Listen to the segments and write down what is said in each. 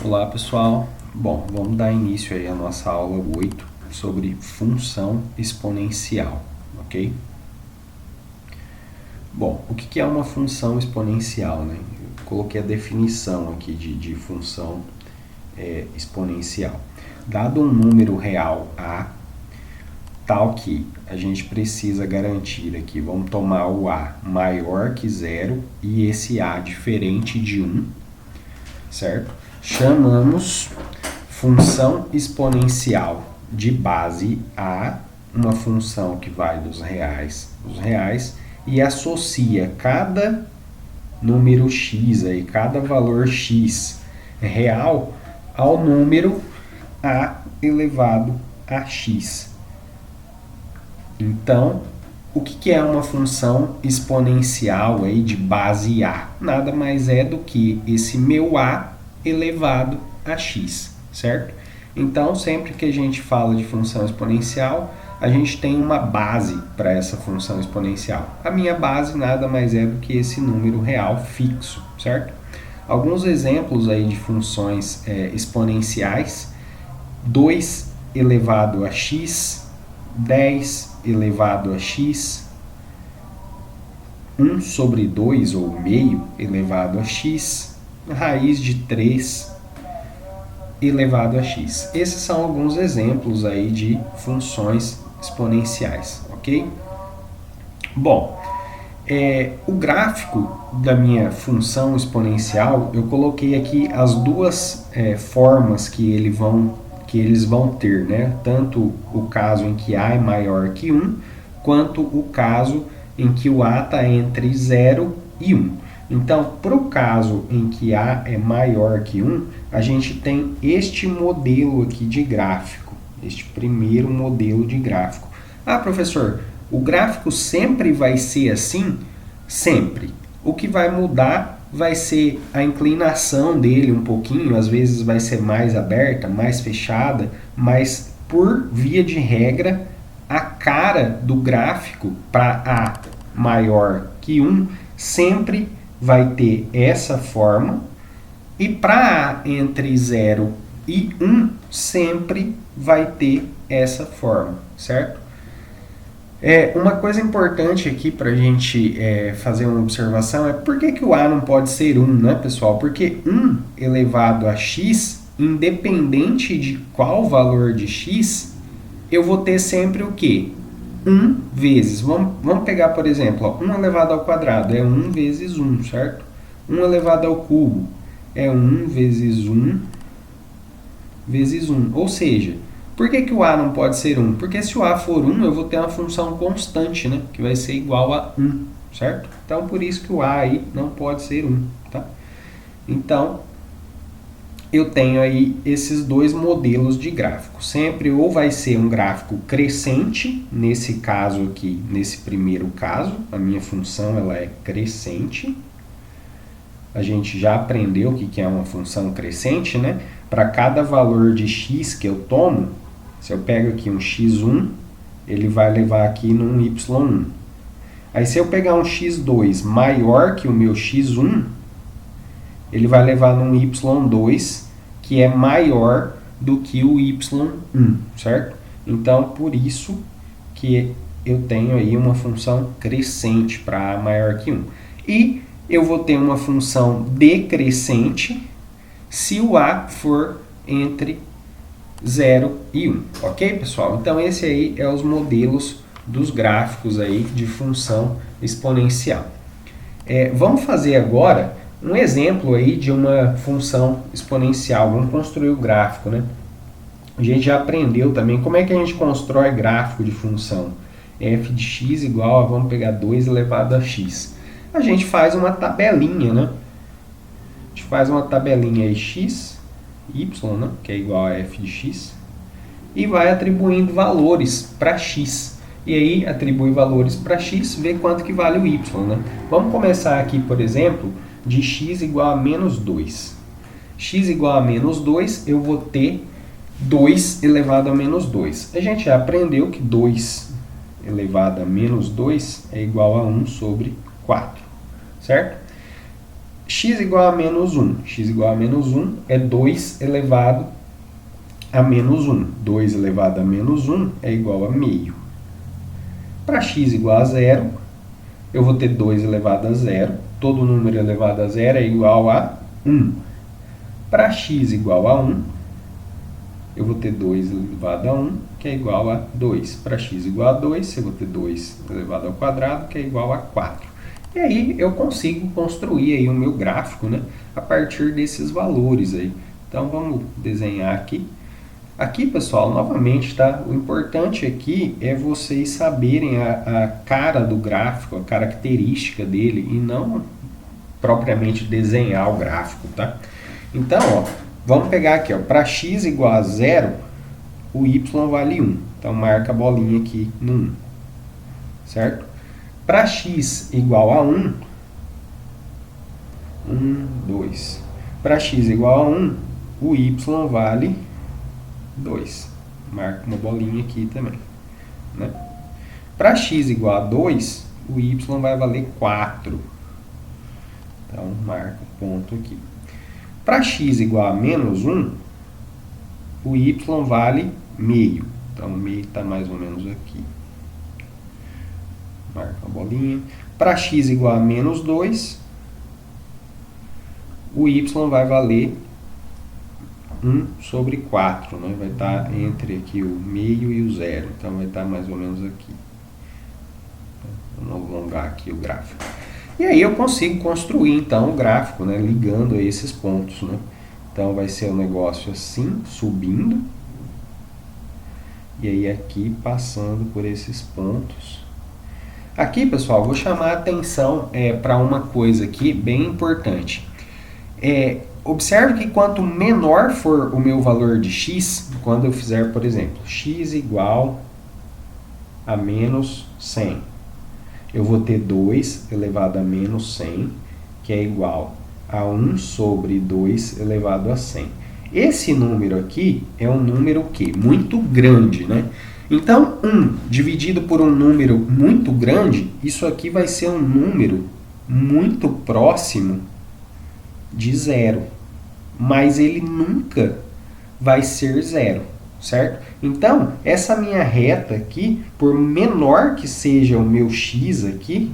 Olá pessoal, bom, vamos dar início aí à nossa aula 8 sobre função exponencial, ok? Bom, o que é uma função exponencial, né? Eu coloquei a definição aqui de função exponencial. Dado um número real A, tal que a gente precisa garantir aqui, vamos tomar o A maior que zero e esse A diferente de 1, certo? Chamamos função exponencial de base A, uma função que vai dos reais e associa cada número x, aí, cada valor x real ao número A elevado a x. Então, o que é uma função exponencial aí de base A? Nada mais é do que esse meu A elevado a x, certo? Então, sempre que a gente fala de função exponencial, a gente tem uma base para essa função exponencial. A minha base nada mais é do que esse número real fixo, certo? Alguns exemplos aí de funções exponenciais: 2 elevado a x, 10 elevado a x, 1 sobre 2 ou meio elevado a x, raiz de 3 elevado a x. Esses são alguns exemplos aí de funções exponenciais, ok? Bom, o gráfico da minha função exponencial, eu coloquei aqui as duas formas que eles vão ter, né? Tanto o caso em que A é maior que 1, quanto o caso em que o A está entre 0 e 1. Então, para o caso em que A é maior que 1, a gente tem este modelo aqui de gráfico, este primeiro modelo de gráfico. Ah, professor, o gráfico sempre vai ser assim? Sempre. O que vai mudar vai ser a inclinação dele um pouquinho, às vezes vai ser mais aberta, mais fechada, mas por via de regra, a cara do gráfico para A maior que 1 sempre vai ter essa forma, e para A entre 0 e 1 sempre vai ter essa forma, certo? Uma coisa importante aqui para a gente fazer uma observação é por que o A não pode ser 1, né, pessoal? Porque 1 elevado a x, independente de qual valor de x, eu vou ter sempre o quê? 1 vezes. Vamos pegar, por exemplo, ó, 1 elevado ao quadrado é 1 vezes 1, certo? 1 elevado ao cubo é 1 vezes 1 vezes 1. Ou seja, por que o A não pode ser 1? Porque se o A for 1, eu vou ter uma função constante, né? Que vai ser igual a 1, certo? Então, por isso que o A aí não pode ser 1, tá? Então, eu tenho aí esses dois modelos de gráfico. Sempre ou vai ser um gráfico crescente, nesse caso aqui, nesse primeiro caso, a minha função ela é crescente. A gente já aprendeu o que é uma função crescente, né? Para cada valor de x que eu tomo, se eu pego aqui um x1, ele vai levar aqui num y1. Aí se eu pegar um x2 maior que o meu x1, ele vai levar num y2 que é maior do que o y1, certo? Então, por isso que eu tenho aí uma função crescente para A maior que 1. E eu vou ter uma função decrescente se o A for entre 0 e 1. Ok, pessoal? Então, esse aí é os modelos dos gráficos aí de função exponencial. Vamos fazer agora um exemplo aí de uma função exponencial. Vamos construir o gráfico, né? A gente já aprendeu também como é que a gente constrói gráfico de função. F de x igual a, vamos pegar 2 elevado a x. A gente faz uma tabelinha, né? A gente faz uma tabelinha aí x, y, né? Que é igual a f de x, e vai atribuindo valores para x. E aí, atribui valores para x, vê quanto que vale o y, né? Vamos começar aqui, por exemplo, de x igual a menos 2. X igual a menos 2, eu vou ter 2 elevado a menos 2. A gente já aprendeu que 2 elevado a menos 2 é igual a 1 sobre 4, certo? x igual a menos 1. X igual a menos 1 é 2 elevado a menos 1. 2 elevado a menos 1 é igual a meio. Para x igual a 0, eu vou ter 2 elevado a 0. Todo número elevado a 0 é igual a 1. Para x igual a 1, eu vou ter 2 elevado a 1, que é igual a 2. Para x igual a 2, eu vou ter 2 elevado ao quadrado, que é igual a 4. E aí eu consigo construir aí o meu gráfico, né, a partir desses valores aí. Então vamos desenhar aqui. Aqui, pessoal, novamente, tá? O importante aqui é vocês saberem a cara do gráfico, a característica dele, e não propriamente desenhar o gráfico, tá? Então, ó, vamos pegar aqui, ó, para x igual a 0, o y vale 1. Então, marca a bolinha aqui no 1, certo? Para x igual a 1, 2. Para x igual a 1, o y vale 2. Marca uma bolinha aqui também, né? Para x igual a 2, o y vai valer 4. Então, marca o ponto aqui. Para x igual a menos 1, o y vale meio. Então, meio está mais ou menos aqui. Marca a bolinha. Para x igual a menos 2, o y vai valer 1 sobre 4, né? Vai estar entre aqui o meio e o zero, então vai estar mais ou menos aqui. Vamos alongar aqui o gráfico. E aí eu consigo construir então o gráfico, né, ligando a esses pontos, né? Então vai ser um negócio assim, subindo, e aí aqui passando por esses pontos. Aqui, pessoal, vou chamar a atenção para uma coisa aqui bem importante. Observe que quanto menor for o meu valor de x, quando eu fizer, por exemplo, x igual a menos 100, eu vou ter 2 elevado a menos 100, que é igual a 1 sobre 2 elevado a 100. Esse número aqui é um número o quê? Muito grande, né? Então, 1 dividido por um número muito grande, isso aqui vai ser um número muito próximo de zero, mas ele nunca vai ser zero, certo? Então, essa minha reta aqui, por menor que seja o meu x aqui,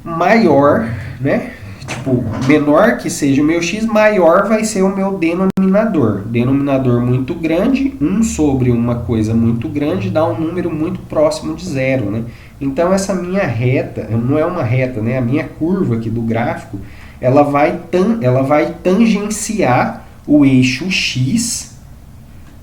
maior, né? Tipo, menor que seja o meu x, maior vai ser o meu denominador. Denominador muito grande, 1 sobre uma coisa muito grande, dá um número muito próximo de zero, né? Então, essa minha reta, não é uma reta, né? A minha curva aqui do gráfico, ela vai tangenciar o eixo x,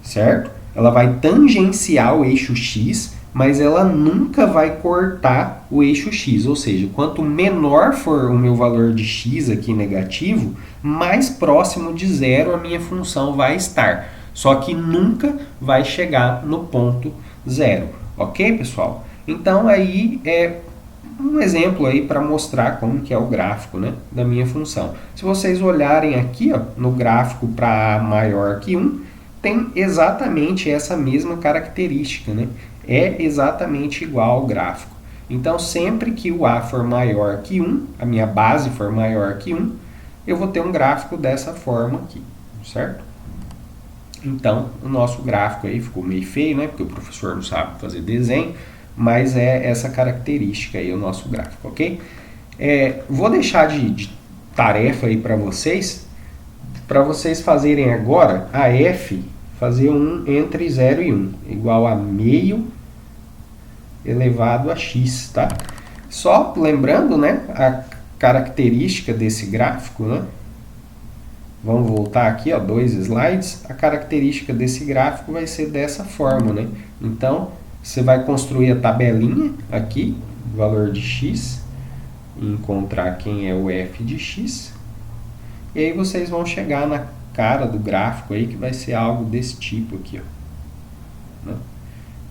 certo? Ela vai tangenciar o eixo x, mas ela nunca vai cortar o eixo x. Ou seja, quanto menor for o meu valor de x aqui negativo, mais próximo de zero a minha função vai estar. Só que nunca vai chegar no ponto zero. Ok, pessoal? Então, aí é um exemplo aí para mostrar como que é o gráfico, né, da minha função. Se vocês olharem aqui, ó, no gráfico para a maior que 1, tem exatamente essa mesma característica, né? É exatamente igual ao gráfico. Então, sempre que o A for maior que 1, a minha base for maior que 1, eu vou ter um gráfico dessa forma aqui, certo? Então, o nosso gráfico aí ficou meio feio, né? Porque o professor não sabe fazer desenho, mas é essa característica aí o nosso gráfico, ok? Vou deixar de tarefa aí para vocês fazerem agora a f, fazer um entre 0 e 1, igual a meio elevado a x, tá? Só lembrando, né, a característica desse gráfico, né? Vamos voltar aqui, ó, 2 slides. A característica desse gráfico vai ser dessa forma, né? Então, você vai construir a tabelinha aqui, valor de x, e encontrar quem é o f de x. E aí vocês vão chegar na cara do gráfico aí, que vai ser algo desse tipo aqui, ó, né?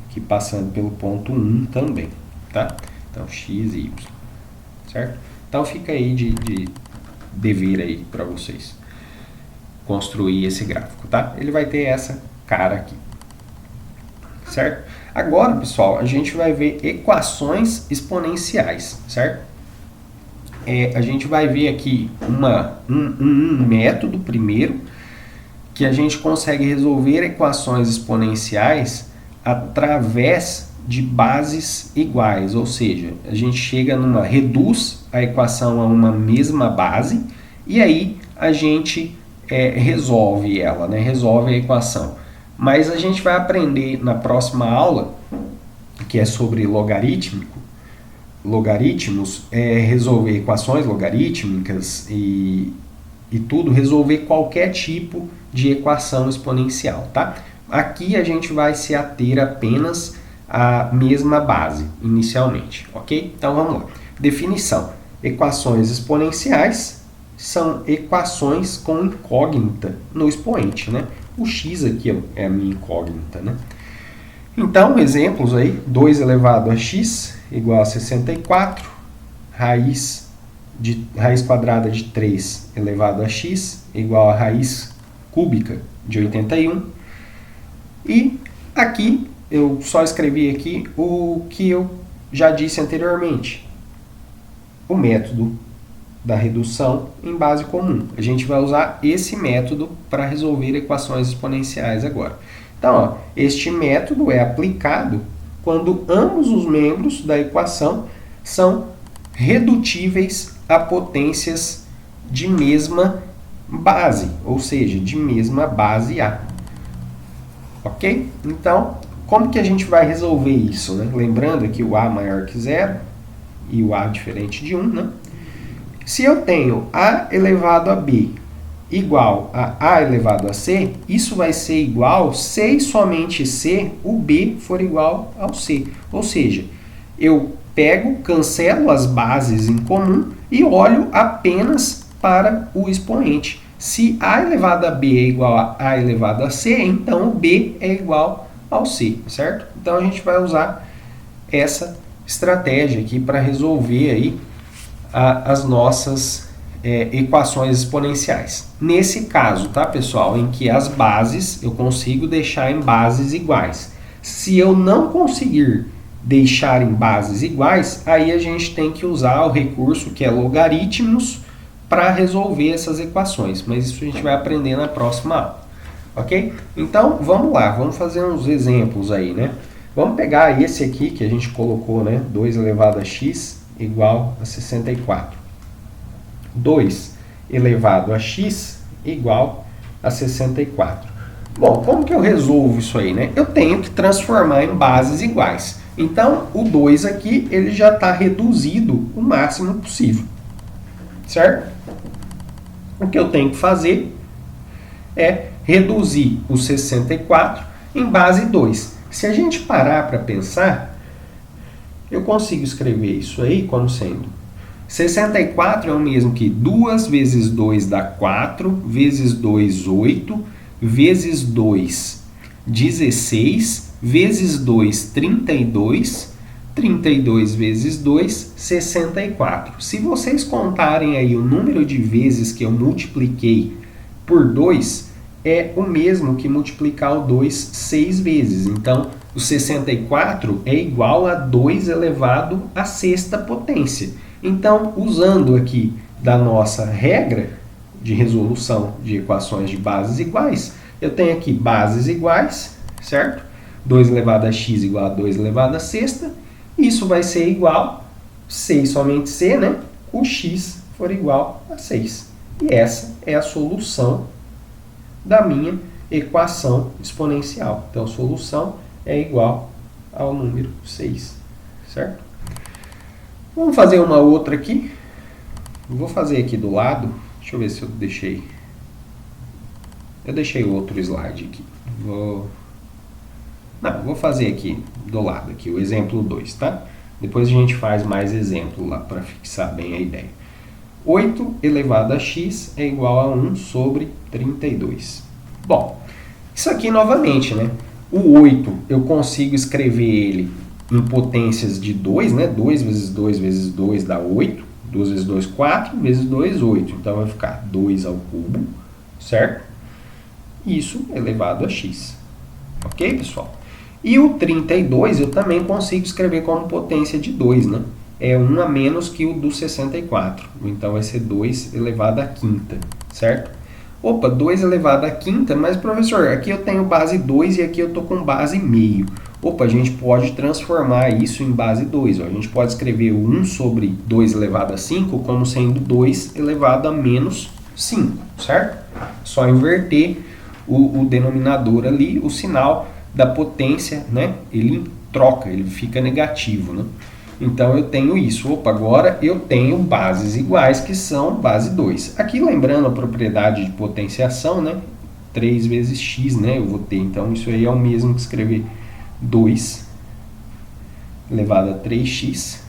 Aqui passando pelo ponto 1 também, tá? Então, x e y, certo? Então, fica aí de dever aí para vocês construir esse gráfico, tá? Ele vai ter essa cara aqui, certo? Agora, pessoal, a gente vai ver equações exponenciais, certo? a gente vai ver aqui um método primeiro, que a gente consegue resolver equações exponenciais através de bases iguais, ou seja, a gente reduz a equação a uma mesma base e aí a gente resolve ela, né? Resolve a equação. Mas a gente vai aprender na próxima aula, que é sobre logaritmos, resolver equações logarítmicas e tudo, resolver qualquer tipo de equação exponencial, tá? Aqui a gente vai se ater apenas à mesma base, inicialmente, ok? Então vamos lá. Definição. Equações exponenciais são equações com incógnita no expoente, né? O x aqui é a minha incógnita, né? Então, exemplos aí, 2 elevado a x igual a 64, raiz quadrada de 3 elevado a x igual a raiz cúbica de 81. E aqui, eu só escrevi aqui o que eu já disse anteriormente. O método da redução em base comum. A gente vai usar esse método para resolver equações exponenciais agora. Então, ó, este método é aplicado quando ambos os membros da equação são redutíveis a potências de mesma base, ou seja, de mesma base A. Ok? Então, como que a gente vai resolver isso, né? Lembrando que o A maior que zero e o A diferente de 1, né? Se eu tenho A elevado a B igual a A elevado a C, isso vai ser igual se e somente se o B for igual ao C. Ou seja, eu cancelo as bases em comum e olho apenas para o expoente. Se A elevado a B é igual a A elevado a C, então o B é igual ao C, certo? Então a gente vai usar essa estratégia aqui para resolver aí as nossas equações exponenciais. Nesse caso, tá, pessoal, em que as bases eu consigo deixar em bases iguais. Se eu não conseguir deixar em bases iguais, aí a gente tem que usar o recurso que é logaritmos para resolver essas equações. Mas isso a gente vai aprender na próxima aula. Ok? Então, vamos lá, vamos fazer uns exemplos aí, né? Vamos pegar esse aqui que a gente colocou, né? 2 elevado a x igual a 64. 2 elevado a x igual a 64. Bom, como que eu resolvo isso aí, né? Eu tenho que transformar em bases iguais. Então, o 2 aqui, ele já está reduzido o máximo possível. Certo? O que eu tenho que fazer é reduzir o 64 em base 2. Se a gente parar para pensar, eu consigo escrever isso aí como sendo 64 é o mesmo que 2 vezes 2 dá 4, vezes 2, 8, vezes 2, 16, vezes 2, 32, 32 vezes 2, 64. Se vocês contarem aí o número de vezes que eu multipliquei por 2, é o mesmo que multiplicar o 2 6 vezes. Então, o 64 é igual a 2 elevado à sexta potência. Então, usando aqui da nossa regra de resolução de equações de bases iguais, eu tenho aqui bases iguais, certo? 2 elevado a x igual a 2 elevado à sexta. Isso vai ser igual, C e somente C, né? O x for igual a 6. E essa é a solução da minha equação exponencial. Então, a solução é igual ao número 6, certo? Vamos fazer uma outra aqui. Vou fazer aqui do lado. Deixa eu ver se eu deixei. Eu deixei outro slide aqui. Vou fazer aqui do lado, aqui, o exemplo 2, tá? Depois a gente faz mais exemplo lá para fixar bem a ideia. 8 elevado a x é igual a 1 sobre 32. Bom, isso aqui novamente, né? O 8 eu consigo escrever ele em potências de 2, né? 2 vezes 2 vezes 2 dá 8. 2 vezes 2, 4. Vezes 2, 8. Então vai ficar 2 ao cubo, certo? Isso elevado a x. Ok, pessoal? E o 32 eu também consigo escrever como potência de 2, né? é 1 a menos que o do 64. Então vai ser 2 elevado à quinta, certo? Opa, 2 elevado à quinta, mas professor, aqui eu tenho base 2 e aqui eu estou com base meio. Opa, a gente pode transformar isso em base 2. Ó. A gente pode escrever 1 sobre 2 elevado a 5 como sendo 2 elevado a menos 5, certo? Só inverter o denominador ali, o sinal da potência, né? Ele troca, ele fica negativo, né? Então eu tenho isso. Opa, agora eu tenho bases iguais que são base 2. Aqui lembrando a propriedade de potenciação, né? 3 vezes x, né? Eu vou ter. Então isso aí é o mesmo que escrever 2 elevado a 3x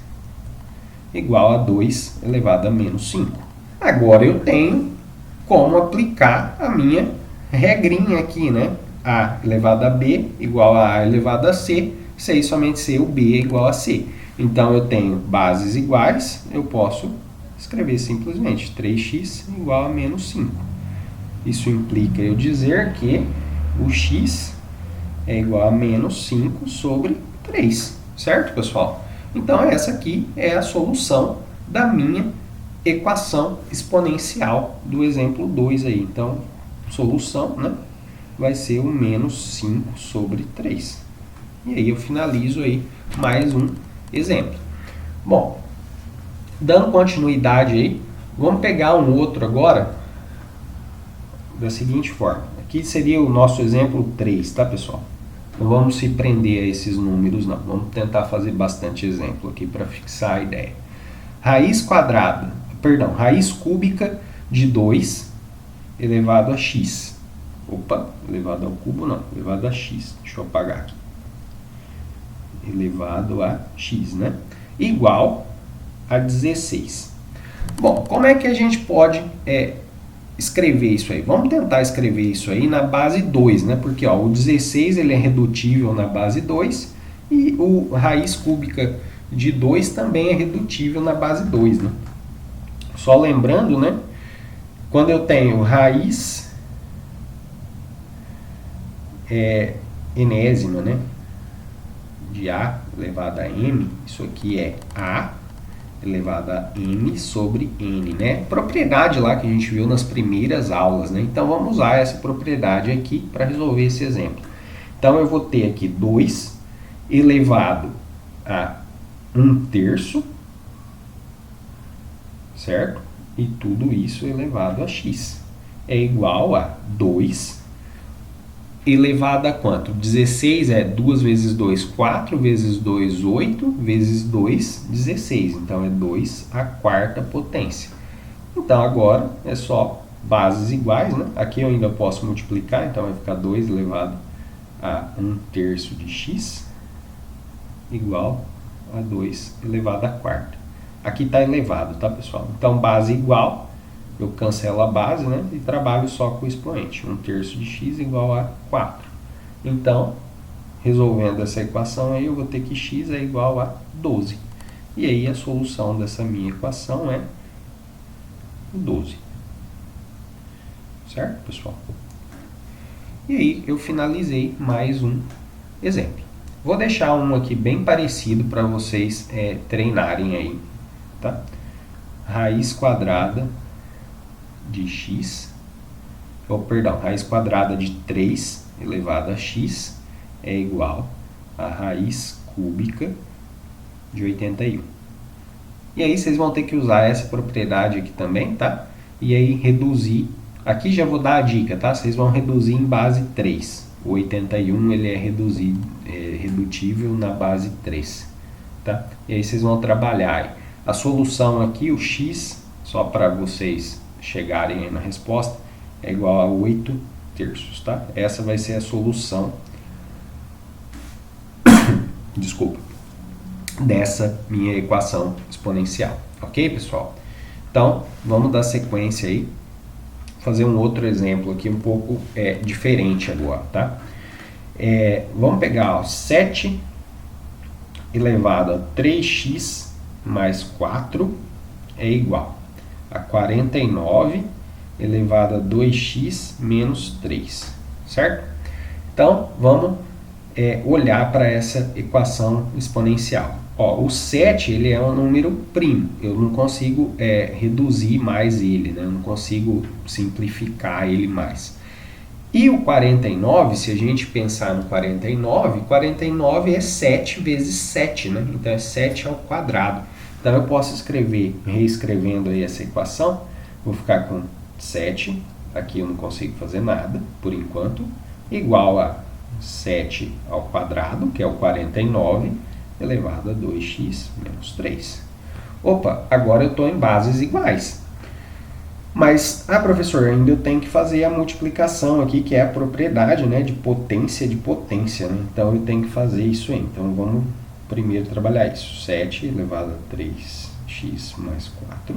igual a 2 elevado a menos 5. Agora eu tenho como aplicar a minha regrinha aqui, né? A elevado a b igual a elevado a c, se aí somente c, o b é igual a c. Então eu tenho bases iguais, eu posso escrever simplesmente 3x igual a menos 5. Isso implica eu dizer que o x é igual a menos 5 sobre 3, certo, pessoal? Então essa aqui é a solução da minha equação exponencial do exemplo 2 aí. Então, solução, né, vai ser o menos 5 sobre 3. E aí eu finalizo aí mais um exemplo. Bom, dando continuidade aí, vamos pegar um outro agora da seguinte forma. Aqui seria o nosso exemplo 3, tá, pessoal? Não vamos se prender a esses números, não. Vamos tentar fazer bastante exemplo aqui para fixar a ideia. Raiz cúbica de 2 elevado a x. Opa, elevado ao cubo não, elevado a x. Deixa eu apagar aqui. Elevado a x, né? Igual a 16. Bom, como é que a gente pode escrever isso aí? Vamos tentar escrever isso aí na base 2, né? Porque ó, o 16 ele é redutível na base 2 e o raiz cúbica de 2 também é redutível na base 2, né? Só lembrando, né? Quando eu tenho raiz enésima, né? De a elevado a m, isso aqui é a elevado a m sobre n, né? Propriedade lá que a gente viu nas primeiras aulas, né? Então vamos usar essa propriedade aqui para resolver esse exemplo. Então eu vou ter aqui 2 elevado a 1/3, certo? E tudo isso elevado a x é igual a 2 elevado a quanto? 16 é 2 vezes 2, 4 vezes 2, 8 vezes 2, 16. Então é 2 a quarta potência. Então agora é só bases iguais, né? Aqui eu ainda posso multiplicar, então vai ficar 2 elevado a 1/3 de x igual a 2 elevado a quarta. Aqui está elevado, tá, pessoal? Então, base igual, eu cancelo a base, né? E trabalho só com o expoente. 1/3 de x igual a 4. Então, resolvendo essa equação aí, eu vou ter que x é igual a 12. E aí, a solução dessa minha equação é 12. Certo, pessoal? E aí, eu finalizei mais um exemplo. Vou deixar um aqui bem parecido para vocês treinarem aí. Tá? Raiz quadrada de x, raiz quadrada de 3 elevado a x é igual a raiz cúbica de 81. E aí vocês vão ter que usar essa propriedade aqui também, tá? E aí reduzir, aqui já vou dar a dica, tá? Vocês vão reduzir em base 3. O 81 ele é redutível na base 3, tá? E aí vocês vão trabalhar aí. A solução aqui, o x, só para vocês chegarem aí na resposta, é igual a 8/3, tá? Essa vai ser a solução, desculpa, dessa minha equação exponencial. Ok, pessoal? Então, vamos dar sequência aí. Fazer um outro exemplo aqui um pouco diferente agora, tá? Vamos pegar, ó, 7 elevado a 3x mais 4 é igual a 49 elevado a 2x menos 3, certo? Então, vamos olhar para essa equação exponencial. Ó, o 7 ele é um número primo, eu não consigo reduzir mais ele, né? Eu não consigo simplificar ele mais. E o 49, se a gente pensar no 49 é 7 vezes 7, né? Então é 7 ao quadrado. Então eu posso escrever, reescrevendo aí essa equação, vou ficar com 7, aqui eu não consigo fazer nada, por enquanto, igual a 7 ao quadrado, que é o 49, elevado a 2x menos 3. Opa, agora eu estou em bases iguais. Mas, professor, ainda eu tenho que fazer a multiplicação aqui, que é a propriedade, né, de potência, né? Então eu tenho que fazer isso aí. Então vamos primeiro trabalhar isso. 7 elevado a 3x mais 4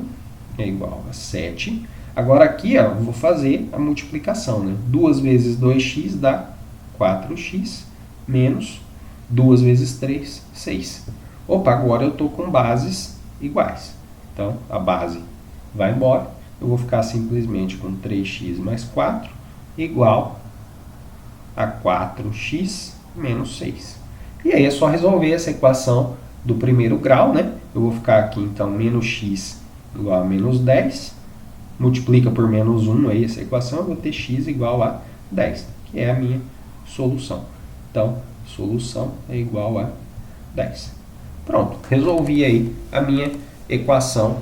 é igual a 7. Agora aqui, ó, eu vou fazer a multiplicação, né? 2 vezes 2x dá 4x menos 2 vezes 3, 6. Opa, agora eu estou com bases iguais. Então, a base vai embora. Eu vou ficar simplesmente com 3x mais 4 igual a 4x menos 6. E aí é só resolver essa equação do primeiro grau, né? Eu vou ficar aqui, então, menos x igual a menos 10. Multiplica por menos 1 aí essa equação, eu vou ter x igual a 10, que é a minha solução. Então, solução é igual a 10. Pronto, resolvi aí a minha equação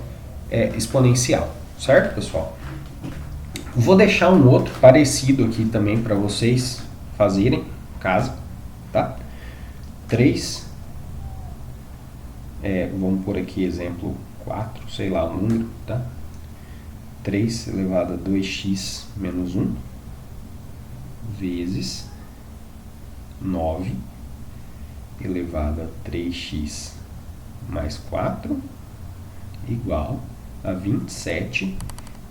exponencial. Certo, pessoal? Vou deixar um outro parecido aqui também para vocês fazerem, caso, tá? 3, vamos por aqui exemplo 4, sei lá o número, tá? 3 elevado a 2x menos 1 vezes 9 elevado a 3x mais 4 igual a 27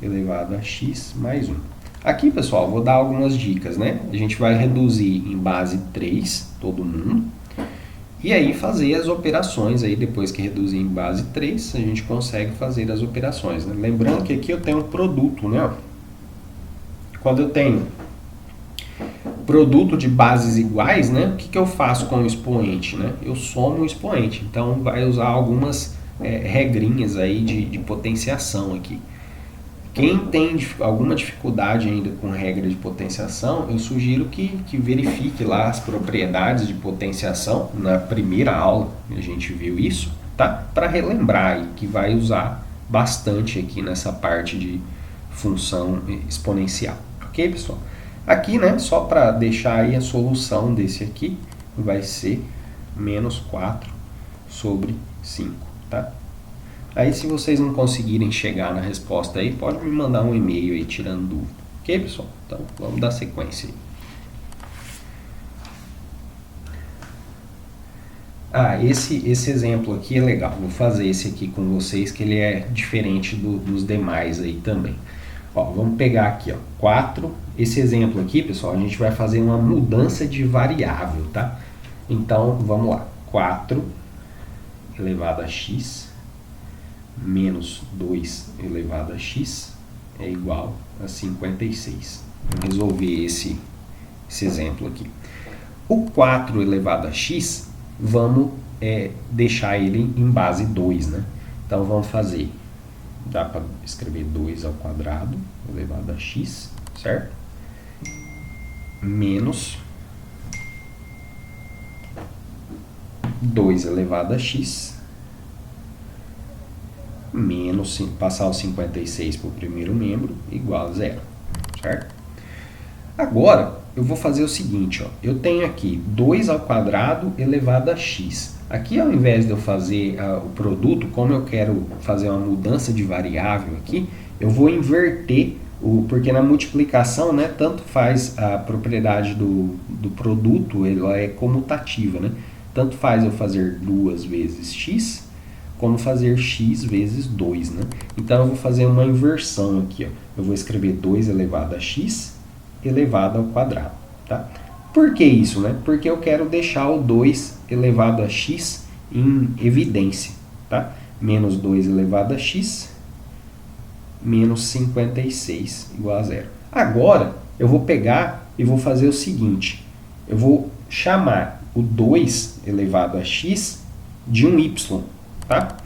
elevado a x mais 1. Aqui, pessoal, vou dar algumas dicas, né? A gente vai reduzir em base 3, todo mundo, e aí fazer as operações, aí depois que reduzir em base 3, a gente consegue fazer as operações, né? Lembrando que aqui eu tenho um produto, né? Quando eu tenho produto de bases iguais, né? O que eu faço com o expoente, né? Eu somo o expoente, então vai usar algumas regrinhas aí de potenciação aqui. Quem tem alguma dificuldade ainda com regra de potenciação, eu sugiro que verifique lá as propriedades de potenciação. Na primeira aula a gente viu isso, tá? Para relembrar aí, que vai usar bastante aqui nessa parte de função exponencial. Ok, pessoal? Aqui, né, só para deixar aí a solução desse aqui, vai ser menos 4 sobre 5. Tá? Aí se vocês não conseguirem chegar na resposta aí, pode me mandar um e-mail aí tirando dúvida. Ok, pessoal? Então vamos dar sequência aí. Esse exemplo aqui é legal. Vou fazer esse aqui com vocês, que ele é diferente dos demais aí também. Ó, vamos pegar aqui, ó, 4. Esse exemplo aqui, pessoal, a gente vai fazer uma mudança de variável, tá? Então, vamos lá. 4 elevado a x menos 2 elevado a x é igual a 56. Vamos resolver esse exemplo aqui. O 4 elevado a x, vamos deixar ele em base 2, né? Então, vamos fazer, dá para escrever 2 ao quadrado elevado a x, certo? Menos 2 elevado a x, menos, passar o 56 para o primeiro membro, igual a 0, certo? Agora, eu vou fazer o seguinte, ó, eu tenho aqui 2 ao quadrado elevado a x. Aqui, ao invés de eu fazer o produto, como eu quero fazer uma mudança de variável aqui, eu vou inverter, porque na multiplicação, né, tanto faz a propriedade do produto, ela é comutativa, né? Tanto faz eu fazer 2 vezes x, como fazer x vezes 2, né? Então, eu vou fazer uma inversão aqui, ó. Eu vou escrever 2 elevado a x elevado ao quadrado, tá? Por que isso, né? Porque eu quero deixar o 2 elevado a x em evidência, tá? Menos 2 elevado a x menos 56 igual a 0. Agora, eu vou pegar e vou fazer o seguinte. Eu vou chamar o 2 elevado a x de um y, tá?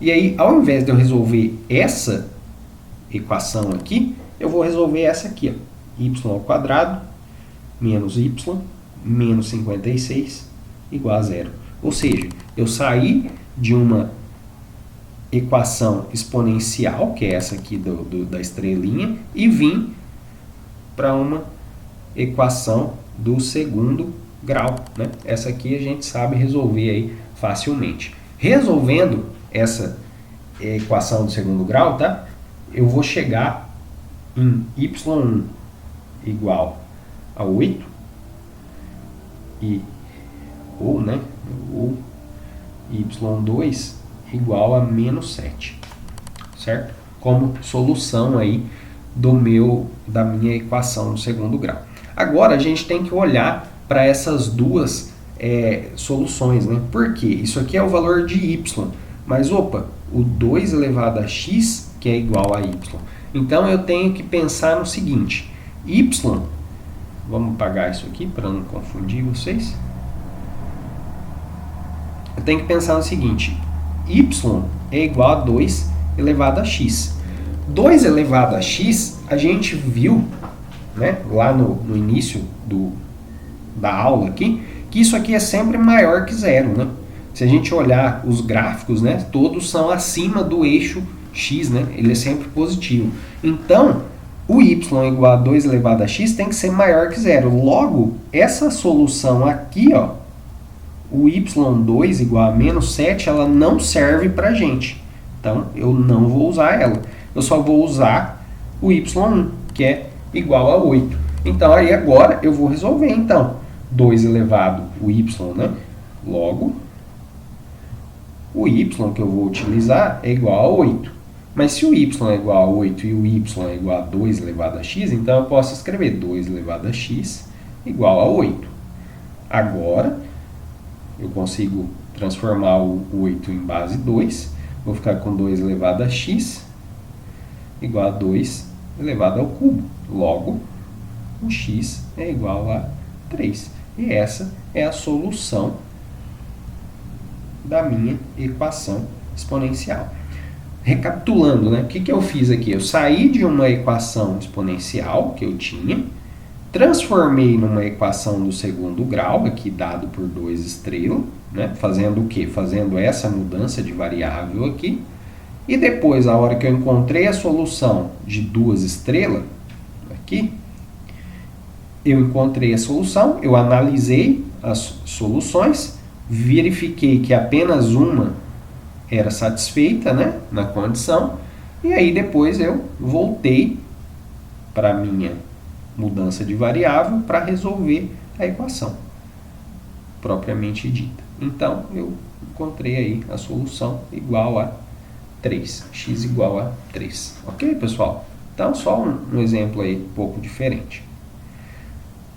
E aí, ao invés de eu resolver essa equação aqui, eu vou resolver essa aqui, ó. Y ao quadrado menos y menos 56 igual a zero. Ou seja, eu saí de uma equação exponencial, que é essa aqui da estrelinha, e vim para uma equação do segundo grau, né? Essa aqui a gente sabe resolver aí facilmente. Resolvendo essa equação do segundo grau, tá? Eu vou chegar em y1 igual a 8 ou y2 igual a menos 7, certo? Como solução aí da minha equação no segundo grau. Agora a gente tem que olhar para essas duas soluções, né? Por quê? Isso aqui é o valor de y, mas opa, o 2 elevado a x que é igual a y. Então eu tenho que pensar no seguinte, y, vamos apagar isso aqui para não confundir vocês. Eu tenho que pensar no seguinte, y é igual a 2 elevado a x. 2 elevado a x, a gente viu, né, lá no início da aula aqui, que isso aqui é sempre maior que zero, né? Se a gente olhar os gráficos, né, todos são acima do eixo x, né? Ele é sempre positivo. Então, o y igual a 2 elevado a x tem que ser maior que zero. Logo, essa solução aqui, ó, o y2 igual a menos 7, ela não serve para a gente. Então, eu não vou usar ela. Eu só vou usar o y1, que é igual a 8. Então, aí agora eu vou resolver, então. 2 elevado o y, né? Logo, o y que eu vou utilizar é igual a 8. Mas se o y é igual a 8 e o y é igual a 2 elevado a x, então eu posso escrever 2 elevado a x igual a 8. Agora, eu consigo transformar o 8 em base 2. Vou ficar com 2 elevado a x igual a 2 elevado ao cubo. Logo, o x é igual a 3. E essa é a solução da minha equação exponencial. Recapitulando, né? O que eu fiz aqui? Eu saí de uma equação exponencial que eu tinha, transformei numa equação do segundo grau, aqui dado por 2 estrelas, né? Fazendo o quê? Fazendo essa mudança de variável aqui. E depois, a hora que eu encontrei a solução de 2 estrelas, aqui, eu encontrei a solução, eu analisei as soluções, verifiquei que apenas uma era satisfeita, né, na condição, e aí depois eu voltei para a minha mudança de variável para resolver a equação propriamente dita. Então, eu encontrei aí a solução igual a 3, x igual a 3. Ok, pessoal? Então, só um exemplo aí um pouco diferente.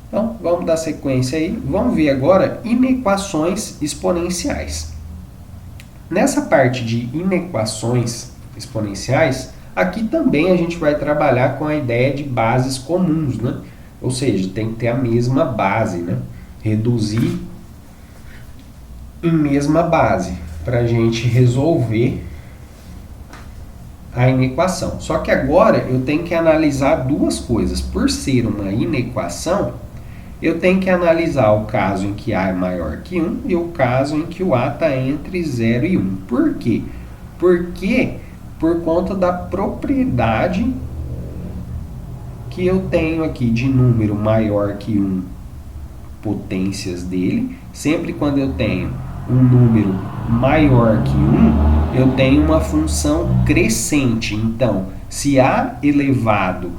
Então, vamos dar sequência aí. Vamos ver agora inequações exponenciais. Nessa parte de inequações exponenciais, aqui também a gente vai trabalhar com a ideia de bases comuns, né? Ou seja, tem que ter a mesma base, né? Reduzir em mesma base para a gente resolver a inequação. Só que agora eu tenho que analisar duas coisas. Por ser uma inequação, eu tenho que analisar o caso em que A é maior que 1 e o caso em que o A está entre 0 e 1. Por quê? Porque por conta da propriedade que eu tenho aqui de número maior que 1, potências dele. Sempre quando eu tenho um número maior que 1, eu tenho uma função crescente. Então, se A elevado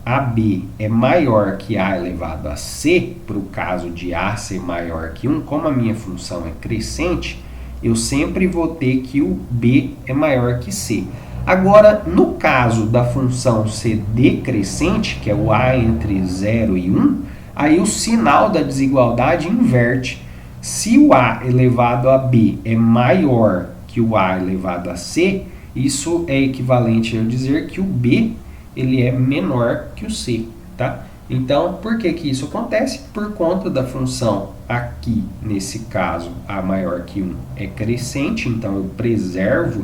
a B é maior que A elevado a C, para o caso de A ser maior que 1, como a minha função é crescente, eu sempre vou ter que o B é maior que C. Agora, no caso da função ser decrescente, que é o A entre 0 e 1, aí o sinal da desigualdade inverte. Se o A elevado a B é maior que o A elevado a C, isso é equivalente a eu dizer que o B ele é menor que o C, tá? Então, por que que isso acontece? Por conta da função aqui, nesse caso, a maior que 1 é crescente, então eu preservo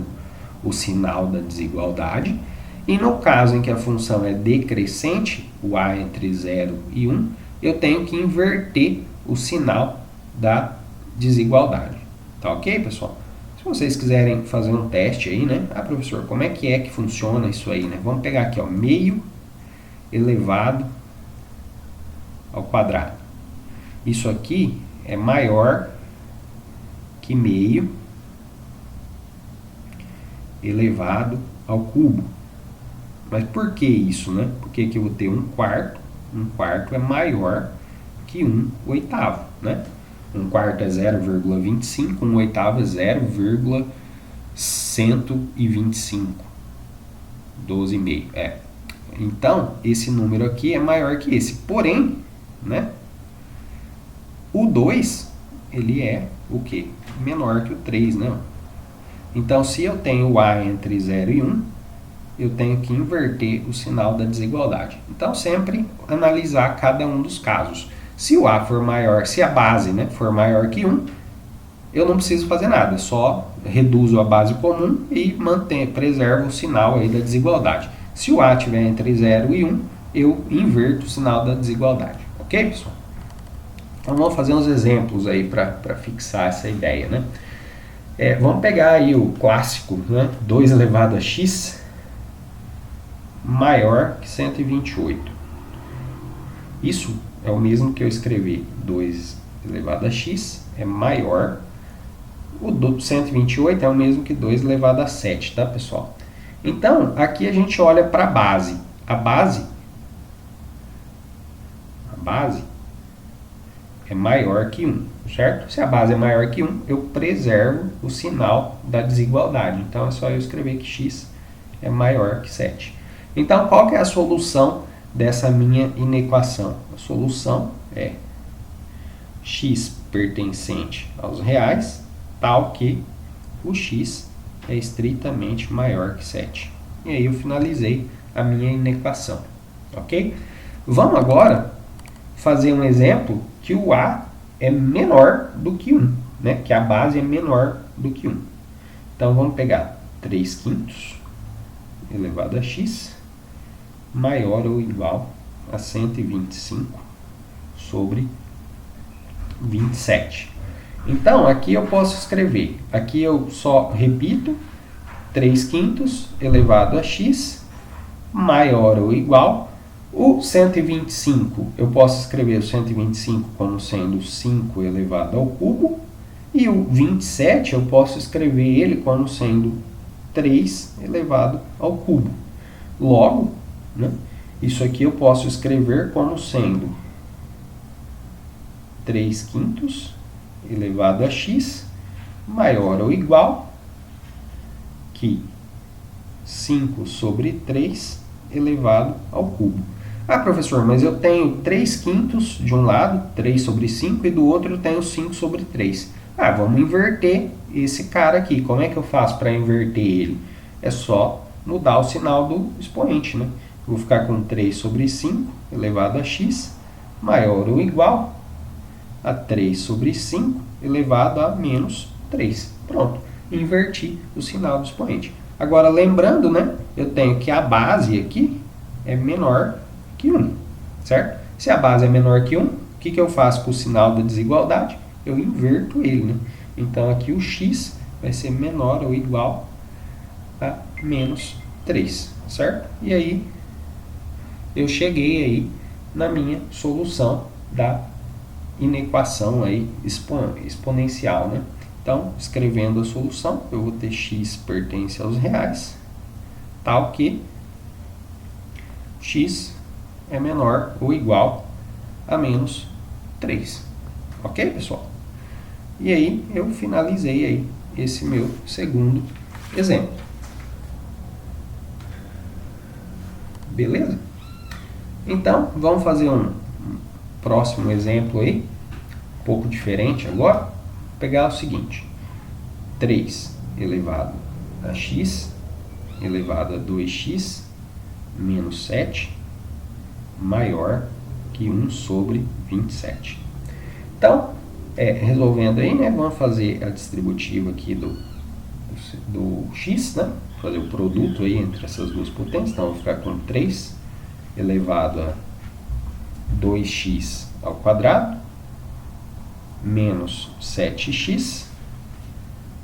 o sinal da desigualdade. E no caso em que a função é decrescente, o a entre 0 e 1, eu tenho que inverter o sinal da desigualdade. Tá ok, pessoal? Se vocês quiserem fazer um teste aí, né? Ah, professor, como é que funciona isso aí, né? Vamos pegar aqui, ó, meio elevado ao quadrado. Isso aqui é maior que meio elevado ao cubo. Mas por que isso, né? Porque aqui eu vou ter 1/4. 1/4 é maior que 1/8, né? 1/4 é 0,25, 1/8 é 0,125. 12,5. Então, esse número aqui é maior que esse. Porém, né? O 2, ele é o quê? Menor que o 3, né? Então, se eu tenho o a entre 0 e 1, eu tenho que inverter o sinal da desigualdade. Então, sempre analisar cada um dos casos. Se o a for maior, se a base, né, for maior que 1, eu não preciso fazer nada, só reduzo a base comum e preservo o sinal aí da desigualdade. Se o a estiver entre 0 e 1, eu inverto o sinal da desigualdade. Ok, pessoal? Então, vamos fazer uns exemplos aí para fixar essa ideia, né? Vamos pegar aí o clássico, né? 2 elevado a x maior que 128. Isso é o mesmo que eu escrever 2 elevado a x é maior. O do 128 é o mesmo que 2 elevado a 7, tá, pessoal? Então, aqui a gente olha para a base. A base é maior que 1, certo? Se a base é maior que 1, eu preservo o sinal da desigualdade. Então, é só eu escrever que x é maior que 7. Então, qual que é a solução dessa minha inequação? A solução é x pertencente aos reais, tal que o x é estritamente maior que 7. E aí eu finalizei a minha inequação, ok? Vamos agora fazer um exemplo que o a é menor do que 1, né? Que a base é menor do que 1. Então, vamos pegar 3/5 elevado a x maior ou igual a 125 sobre 27. Então, aqui eu posso escrever, aqui eu só repito 3/5 elevado a x maior ou igual. O 125, eu posso escrever o 125 como sendo 5 elevado ao cubo. E o 27, eu posso escrever ele como sendo 3 elevado ao cubo. Logo, né, isso aqui eu posso escrever como sendo 3/5 elevado a x maior ou igual que 5 sobre 3 elevado ao cubo. Ah, professor, mas eu tenho 3/5 de um lado, 3 sobre 5, e do outro eu tenho 5 sobre 3. Ah, vamos inverter esse cara aqui. Como é que eu faço para inverter ele? É só mudar o sinal do expoente, né? Vou ficar com 3 sobre 5 elevado a x maior ou igual a 3 sobre 5 elevado a menos 3. Pronto, inverti o sinal do expoente. Agora, lembrando, né, eu tenho que a base aqui é menor que 1, certo? Se a base é menor que 1, o que eu faço com o sinal da desigualdade? Eu inverto ele, né? Então, aqui o x vai ser menor ou igual a menos 3, certo? E aí, eu cheguei aí na minha solução da inequação aí exponencial, né? Então, escrevendo a solução, eu vou ter x pertence aos reais, tal que x é menor ou igual a menos 3. Ok, pessoal? E aí, eu finalizei aí esse meu segundo exemplo. Beleza? Então, vamos fazer um próximo exemplo aí, um pouco diferente agora. Vou pegar o seguinte: 3 elevado a x elevado a 2x menos 7 maior que 1 sobre 27. Então, resolvendo aí, né, vamos fazer a distributiva aqui do x, né, fazer o produto aí entre essas duas potências. Então, eu vou ficar com 3 elevado a 2x ao quadrado menos 7x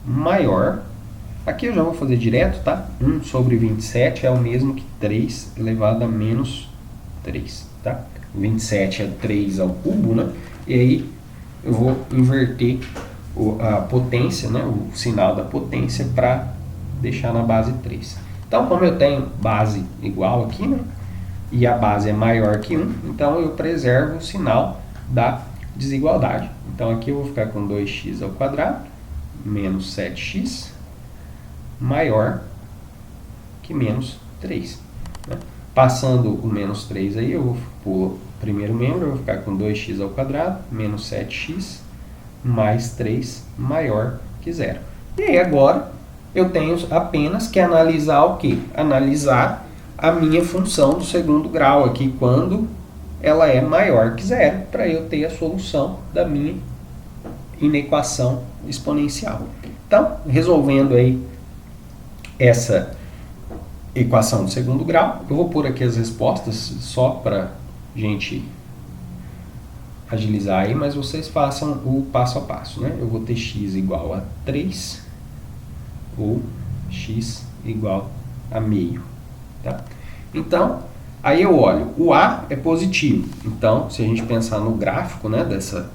maior, aqui eu já vou fazer direto, tá? 1 sobre 27 é o mesmo que 3 elevado a menos 3, tá? 27 é 3 ao cubo, né? E aí eu vou inverter a potência, né? O sinal da potência para deixar na base 3. Então, como eu tenho base igual aqui, né? E a base é maior que 1, então eu preservo o sinal da desigualdade. Então aqui eu vou ficar com 2x ao quadrado menos 7x maior que menos 3. Né? Passando o menos 3 aí, eu vou pôr o primeiro membro, eu vou ficar com 2x ao quadrado menos 7x mais 3 maior que 0. E aí agora eu tenho apenas que analisar o quê? Analisar a minha função do segundo grau aqui, quando ela é maior que 0, para eu ter a solução da minha inequação exponencial. Então, resolvendo aí essa equação do segundo grau, eu vou pôr aqui as respostas só para gente agilizar aí, mas vocês façam o passo a passo, né? Eu vou ter x igual a 3 ou x igual a meio. Tá? Então, aí eu olho, o A é positivo, então se a gente pensar no gráfico, né, dessa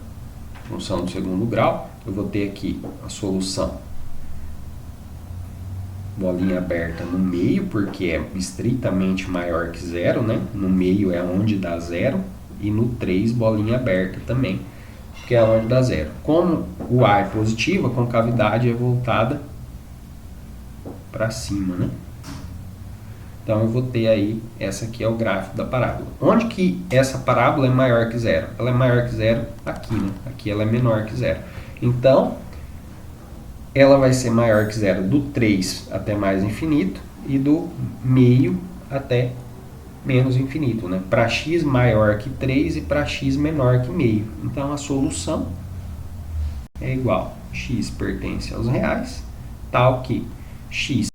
função do segundo grau, eu vou ter aqui a solução bolinha aberta no meio, porque é estritamente maior que 0, né? No meio é onde dá 0, e no 3 bolinha aberta também, porque é onde dá 0. Como o A é positivo, a concavidade é voltada para cima, né? Então, eu vou ter aí, essa aqui é o gráfico da parábola. Onde que essa parábola é maior que 0? Ela é maior que 0 aqui, né? Aqui ela é menor que 0. Então, ela vai ser maior que 0 do 3 até mais infinito e do meio até menos infinito, né? Para x maior que 3 e para x menor que meio. Então, a solução é igual. X pertence aos reais, tal que x